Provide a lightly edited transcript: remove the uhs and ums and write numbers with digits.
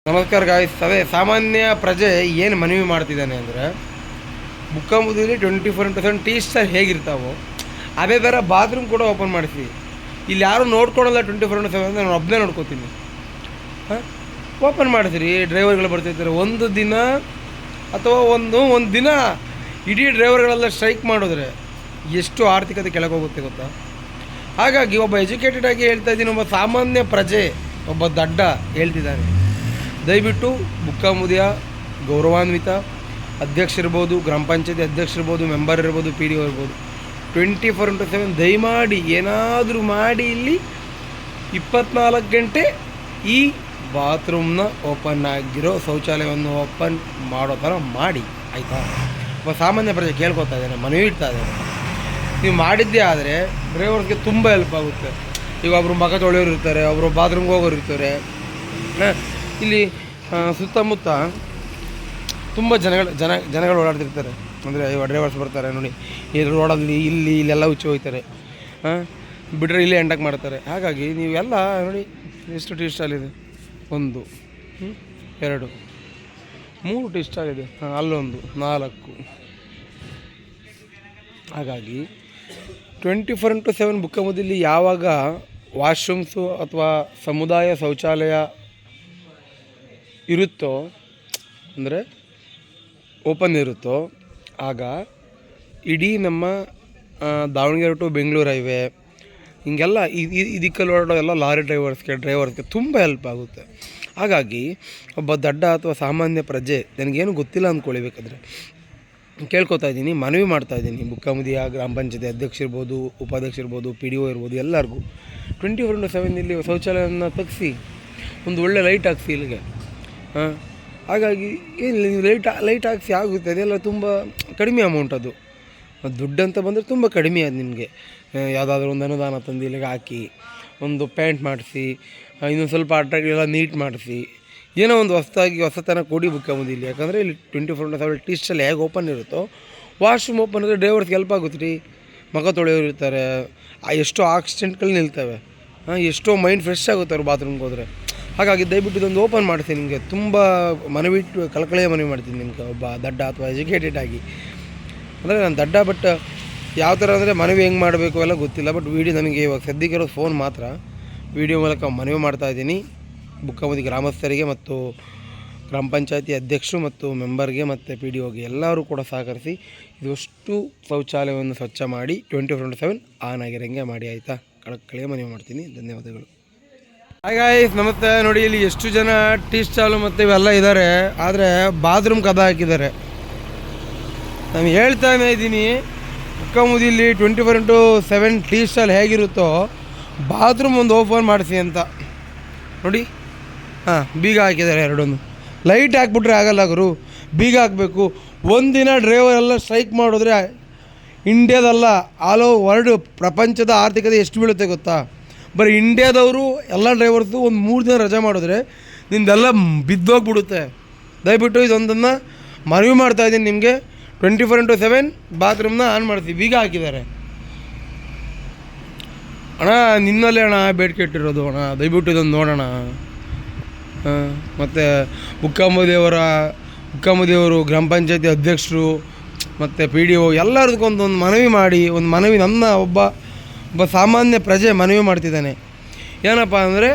ನಮಸ್ಕಾರ ಗಾಯ್ಸ್. ಅದೇ ಸಾಮಾನ್ಯ ಪ್ರಜೆ ಏನು ಮನವಿ ಮಾಡ್ತಿದ್ದಾನೆ ಅಂದರೆ, ಬುಕ್ಕಾಂಬುದಿಯಲ್ಲಿ 24/7 ಟೀ ಸ್ಟಾಲ್ ಹೇಗಿರ್ತಾವೋ ಅದೇ ಥರ ಬಾತ್ರೂಮ್ ಕೂಡ ಓಪನ್ ಮಾಡಿಸಿ. ಇಲ್ಲಿ ಯಾರು ನೋಡ್ಕೊಳಲ್ಲ 24/7 ಅಂತ ನಾನು ಒಬ್ಬನೇ ನೋಡ್ಕೋತೀನಿ. ಓಪನ್ ಮಾಡಿಸಿರಿ. ಡ್ರೈವರ್ಗಳು ಬರ್ತಿರ್ತಾರೆ. ಒಂದು ದಿನ ಅಥವಾ ಒಂದು ದಿನ ಇಡೀ ಡ್ರೈವರ್ಗಳೆಲ್ಲ ಸ್ಟ್ರೈಕ್ ಮಾಡಿದ್ರೆ ಎಷ್ಟು ಆರ್ಥಿಕತೆ ಕೆಳಗೋಗುತ್ತೆ ಗೊತ್ತಾ. ಹಾಗಾಗಿ ಒಬ್ಬ ಎಜುಕೇಟೆಡ್ ಆಗಿ ಹೇಳ್ತಾ ಇದ್ದೀನಿ, ಒಬ್ಬ ಸಾಮಾನ್ಯ ಪ್ರಜೆ, ಒಬ್ಬ ದಡ್ಡ ಹೇಳ್ತಿದ್ದಾನೆ. ದಯವಿಟ್ಟು ಬುಕ್ಕಾಂಬುದಿಯ ಗೌರವಾನ್ವಿತ ಅಧ್ಯಕ್ಷರಿರ್ಬೋದು, ಗ್ರಾಮ ಪಂಚಾಯತಿ ಅಧ್ಯಕ್ಷರಿರ್ಬೋದು, ಮೆಂಬರ್ ಇರ್ಬೋದು, ಪಿ ಡಿ ಒ ಇರ್ಬೋದು, 24/7 ದಯಮಾಡಿ ಏನಾದರೂ ಮಾಡಿ ಇಲ್ಲಿ 24 ಗಂಟೆ ಈ ಬಾತ್ರೂಮ್ನ ಓಪನ್ ಆಗಿರೋ ಶೌಚಾಲಯವನ್ನು ಓಪನ್ ಮಾಡೋ ಥರ ಮಾಡಿ, ಆಯಿತಾ. ಒಬ್ಬ ಸಾಮಾನ್ಯ ಪ್ರಜೆ ಕೇಳ್ಕೊತಾ ಇದ್ದಾನೆ, ಮನವಿ ಇಡ್ತಾ ಇದ್ದಾನೆ. ನೀವು ಮಾಡಿದ್ದೇ ಆದರೆ ಡ್ರೈವರ್ಸ್ಗೆ ತುಂಬ ಹೆಲ್ಪ್ ಆಗುತ್ತೆ. ಈಗ ಒಬ್ಬರು ಮಗ ತೊಳೆಯೋರು ಇರ್ತಾರೆ, ಒಬ್ಬರು ಬಾತ್ರೂಮ್ಗೆ ಹೋಗೋರು ಇರ್ತಾರೆ. ಇಲ್ಲಿ ಸುತ್ತಮುತ್ತ ತುಂಬ ಜನಗಳು ಓಡಾಡ್ತಿರ್ತಾರೆ. ಅಂದರೆ ಡ್ರೈವರ್ಸ್ ಬರ್ತಾರೆ ನೋಡಿ, ಈ ರೋಡಲ್ಲಿ ಇಲ್ಲೆಲ್ಲ ಹುಚ್ಚಿ ಹೋಗ್ತಾರೆ, ಬಿಟ್ಟರೆ ಇಲ್ಲೇ ಎಂಡಕ್ಕೆ ಮಾಡ್ತಾರೆ. ಹಾಗಾಗಿ ನೀವೆಲ್ಲ ನೋಡಿ, ಎಷ್ಟು ಟೀ ಸ್ಟಾಲ್ ಇದೆ, 1 2 3 ಟೀ ಸ್ಟಾಲ್ ಇದೆ, ಅಲ್ಲೊಂದು 4. ಹಾಗಾಗಿ 24/7 ಬುಕ್ಕಾಂಬುದಿಯಲ್ಲಿ ಯಾವಾಗ ವಾಶ್ರೂಮ್ಸು ಅಥವಾ ಸಮುದಾಯ ಶೌಚಾಲಯ ಇರುತ್ತೋ, ಅಂದರೆ ಓಪನ್ ಇರುತ್ತೋ, ಆಗ ಇಡೀ ನಮ್ಮ ದಾವಣಗೆರೆ ಟು ಬೆಂಗಳೂರು ಹೈವೇ ಹಿಂಗೆಲ್ಲ ಇದಕ್ಕಲ್ಲಿ ಓಡಾಡೋ ಎಲ್ಲ ಲಾರಿ ಡ್ರೈವರ್ಸ್ಗೆ ತುಂಬ ಹೆಲ್ಪ್ ಆಗುತ್ತೆ. ಹಾಗಾಗಿ ಒಬ್ಬ ದಡ್ಡ ಅಥವಾ ಸಾಮಾನ್ಯ ಪ್ರಜೆ, ನನಗೇನು ಗೊತ್ತಿಲ್ಲ ಅಂದ್ಕೊಳ್ಬೇಕಾದ್ರೆ ಕೇಳ್ಕೊತಾ ಇದ್ದೀನಿ, ಮನವಿ ಮಾಡ್ತಾಯಿದ್ದೀನಿ. ಬುಕ್ಕಾಂಬುದಿಯ ಗ್ರಾಮ ಪಂಚಾಯತಿ ಅಧ್ಯಕ್ಷ ಇರ್ಬೋದು, ಉಪಾಧ್ಯಕ್ಷ ಇರ್ಬೋದು, ಪಿ ಡಿ ಒ ಇರ್ಬೋದು, ಎಲ್ಲರಿಗೂ 24/7 ಇಲ್ಲಿ ಶೌಚಾಲಯನ ತೆಗೆಸಿ ಒಂದು ಒಳ್ಳೆ ಲೈಟ್ ಹಾಕ್ಸಿ ಇಲ್ಲಿಗೆ. ಹಾಗಾಗಿ ಏನಿಲ್ಲ, ನೀವು ಲೈಟ್ ಹಾಕ್ಸಿ ಆಗುತ್ತೆ. ಅದೆಲ್ಲ ತುಂಬ ಕಡಿಮೆ ಅಮೌಂಟ್. ಅದು ದುಡ್ಡು ಅಂತ ಬಂದರೆ ತುಂಬ ಕಡಿಮೆ ಅದು. ನಿಮಗೆ ಯಾವುದಾದ್ರೂ ಒಂದು ಅನುದಾನ ತಂದು ಇಲ್ಲಿಗೆ ಹಾಕಿ, ಒಂದು ಪೇಂಟ್ ಮಾಡಿಸಿ, ಇನ್ನೊಂದು ಸ್ವಲ್ಪ ಅಟ್ರಾಕ್ಟಿವ್ ಎಲ್ಲ ನೀಟ್ ಮಾಡಿಸಿ, ಏನೋ ಒಂದು ಹೊಸತನ ಕೊಡಿ ಬುಕ್ಕಾಂಬುದಿಯಲ್ಲಿ. ಯಾಕಂದರೆ ಇಲ್ಲಿ 24/7 ಟೀ ಸ್ಟಾಲ್ ಹೇಗೆ ಓಪನ್ ಇರುತ್ತೋ, ವಾಶ್ರೂಮ್ ಓಪನ್ ಇದ್ದರೆ ಡ್ರೈವರ್ಸ್ಗೆ ಹೆಲ್ಪ್ ಆಗುತ್ತೆ ರೀ. ಮಗ ತೊಳೆಯೋರು ಇರ್ತಾರೆ, ಎಷ್ಟೋ ಆಕ್ಸಿಡೆಂಟ್ಗಳು ನಿಲ್ತವೆ, ಎಷ್ಟೋ ಮೈಂಡ್ ಫ್ರೆಶ್ ಆಗುತ್ತೆ ಅವ್ರು ಬಾತ್ರೂಮ್ಗೆ ಹೋದರೆ. ಹಾಗಾಗಿ ದಯವಿಟ್ಟು ಇದೊಂದು ಓಪನ್ ಮಾಡ್ತೀನಿ. ನಿಮಗೆ ತುಂಬ ಮನವಿಟ್ಟು ಕಳಕಳಿಯ ಮನವಿ ಮಾಡ್ತೀನಿ ನಿಮಗೆ, ಒಬ್ಬ ದಡ್ಡ ಅಥವಾ ಎಜುಕೇಟೆಡ್ ಆಗಿ. ಅಂದರೆ ನಾನು ದಡ್ಡ, ಬಟ್ ಯಾವ ಥರ ಅಂದರೆ ಮನವಿ ಹೆಂಗೆ ಮಾಡಬೇಕು ಎಲ್ಲ ಗೊತ್ತಿಲ್ಲ. ಬಟ್ ವೀಡಿಯೋ ನನಗೆ ಇವಾಗ ಸದ್ಯಕ್ಕಿರೋ ಫೋನ್ ಮಾತ್ರ ವೀಡಿಯೋ ಮೂಲಕ ಮನವಿ ಮಾಡ್ತಾಯಿದ್ದೀನಿ. ಬುಕ್ಕಾಂಬುದಿ ಗ್ರಾಮಸ್ಥರಿಗೆ ಮತ್ತು ಗ್ರಾಮ ಪಂಚಾಯತಿ ಅಧ್ಯಕ್ಷರು ಮತ್ತು ಮೆಂಬರ್ಗೆ ಮತ್ತು ಪಿ ಡಿ ಒಗೆ ಎಲ್ಲರೂ ಕೂಡ ಸಹಕರಿಸಿ ಇದಷ್ಟು ಶೌಚಾಲಯವನ್ನು ಸ್ವಚ್ಛ ಮಾಡಿ 24/7 ಆನ್ ಆಗಿರೋಂಗೆ ಮಾಡಿ, ಆಯಿತಾ. ಕಳಕಳಿಯ ಮನವಿ ಮಾಡ್ತೀನಿ. ಧನ್ಯವಾದಗಳು. ಹಾಯ್ ಗಾಯ್ಸ್, ನಮಸ್ತೆ. ನೋಡಿ, ಇಲ್ಲಿ ಎಷ್ಟು ಜನ ಟೀ ಸ್ಟಾಲು ಮತ್ತು ಇವೆಲ್ಲ ಇದ್ದಾರೆ, ಆದರೆ ಬಾತ್ರೂಮ್ ಕದ ಹಾಕಿದ್ದಾರೆ. ನಾನು ಹೇಳ್ತಾನೆ ಇದ್ದೀನಿ, ಬುಕ್ಕಾಂಬುದಿಯಲ್ಲಿ 24/7 ಟೀ ಸ್ಟಾಲ್ ಹೇಗಿರುತ್ತೋ ಬಾತ್ರೂಮ್ ಒಂದು ಓಪನ್ ಮಾಡಿಸಿ ಅಂತ. ನೋಡಿ, ಬೀಗ ಹಾಕಿದ್ದಾರೆ. 2 ಲೈಟ್ ಹಾಕ್ಬಿಟ್ರೆ ಆಗಲ್ಲ ಗುರು, ಬೀಗ ಹಾಕಬೇಕು. ಒಂದಿನ ಡ್ರೈವರ್ ಎಲ್ಲ ಸ್ಟ್ರೈಕ್ ಮಾಡಿದ್ರೆ ಇಂಡಿಯಾದಲ್ಲ, ಆಲ್ ಓವರ್ ವರ್ಲ್ಡ್, ಪ್ರಪಂಚದ ಆರ್ಥಿಕತೆ ಎಷ್ಟು ಬೀಳುತ್ತೆ ಗೊತ್ತಾ. ಬರೀ ಇಂಡಿಯಾದವರು ಎಲ್ಲ ಡ್ರೈವರ್ಸು ಒಂದು 3 ದಿನ ರಜೆ ಮಾಡಿದ್ರೆ ನಿಮ್ದೆಲ್ಲ ಬಿದ್ದೋಗ್ಬಿಡುತ್ತೆ. ದಯವಿಟ್ಟು ಇದೊಂದನ್ನು ಮನವಿ ಮಾಡ್ತಾಯಿದ್ದೀನಿ ನಿಮಗೆ. 24/7 ಬಾತ್ರೂಮ್ನ ಆನ್ ಮಾಡಿಸಿ, ಬೀಗ ಹಾಕಿದ್ದಾರೆ. ಅಣ್ಣ, ನಿನ್ನಲ್ಲೇ ಅಣ್ಣ ಬೇಡಿಕೆ ಇಟ್ಟಿರೋದು ಅಣ್ಣ, ದಯವಿಟ್ಟು ಇದೊಂದು ನೋಡೋಣ. ಮತ್ತು ಬುಕ್ಕಾಂಬುದಿಯವರು ಗ್ರಾಮ ಪಂಚಾಯತಿ ಅಧ್ಯಕ್ಷರು ಮತ್ತು ಪಿ ಡಿ ಒ ಎಲ್ಲರಿಗೊಂದು ಮನವಿ ಮಾಡಿ, ಒಂದು ಮನವಿ ನನ್ನ ಒಬ್ಬ ಸಾಮಾನ್ಯ ಪ್ರಜೆ ಮನವಿ ಮಾಡ್ತಿದ್ದಾನೆ. ಏನಪ್ಪ ಅಂದರೆ,